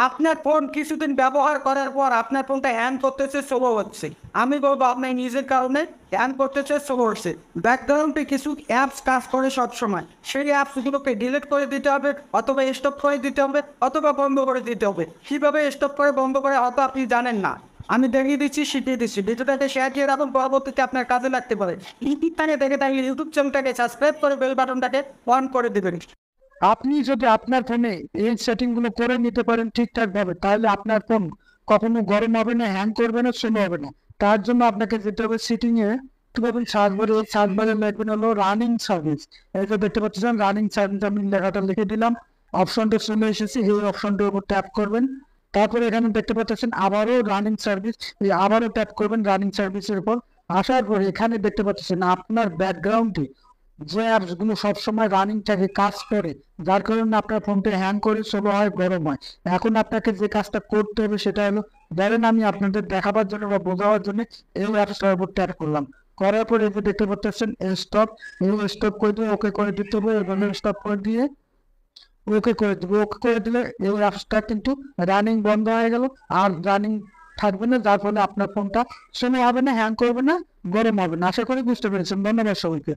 আপনার ফোন কিছুদিন ব্যবহার করার পর আপনার ফোনটা হ্যাং করতেছে, স্লো হচ্ছে। আমি বলবো আপনার নিজের কারণে হ্যাং করতেছে, স্লো হচ্ছে। ব্যাকগ্রাউন্ডে কিছু অ্যাপস কাজ করে সবসময়, সেই অ্যাপসগুলোকে ডিলিট করে দিতে হবে, অথবা স্টপ করে দিতে হবে, অথবা বন্ধ করে দিতে হবে। কীভাবে স্টপ করে বন্ধ করে হয়তো আপনি জানেন না, আমি দেখিয়ে দিচ্ছি, শিখিয়ে দিচ্ছি। ভিডিওটাকে শেয়ার দিয়ে রাখুন, পরবর্তীতে আপনার কাজে লাগতে পারে। ইউটিউবটাকে দেখে থাকলে ইউটিউব চ্যানেলটাকে সাবস্ক্রাইব করে বেল বাটনটাকে অন করে দেবেন। আপনি যদি আপনার ফোনে এই সেটিং গুলো করে নিতে পারেন ঠিকঠাক ভাবে, তাহলে আপনার ফোন কখনো গরম হবে না, হ্যাং করবে না, স্লো হবে না। তার জন্য আপনাকে যেতে হবে সিটিং এ, পাবেন সার্চ বারে, সার্চ বারে লিখবেন হলো রানিং সার্ভিস। এই যে দেখতে পাচ্ছেন রানিং সার্ভিস, আমি লেখাটা লিখে দিলাম, অপশনটা চলে এসেছে। এই অপশনটার উপর ট্যাপ করবেন। তারপরে এখানে দেখতে পাচ্ছেন আবারও রানিং সার্ভিস, এই আবারও ট্যাপ করবেন রানিং সার্ভিসের উপর। আসার পর এখানে দেখতে পাচ্ছেন আপনার ব্যাকগ্রাউন্ডে যে অ্যাপস গুলো সবসময় রানিং থাকে, কাজ করে, যার কারণে আপনার ফোনটা হ্যাং করে, স্লো হয়, গরম হয়। এখন আপনাকে যে কাজটা করতে হবে সেটা হলো, ধরেন আমি আপনাদের দেখাবার জন্য বা বোঝাবার জন্য এই অ্যাপসটার উপর ট্যাপ করলাম। করার পর এই যে দেখতে পাচ্ছেন স্টপ, এই স্টপ করে দিয়ে ওকে করে দিতে হবে। এভাবে স্টপ করে দিয়ে ওকে করে দেবো। ওকে করে দিলে এই অ্যাপসটা কিন্তু রানিং বন্ধ হয়ে গেল, আর রানিং থাকবে না, যার ফলে আপনার ফোনটা স্লো হবে না, হ্যাং করবে না, গরম হবে না। আশা করি বুঝতে পেরেছেন। ধন্যবাদ সবাইকে।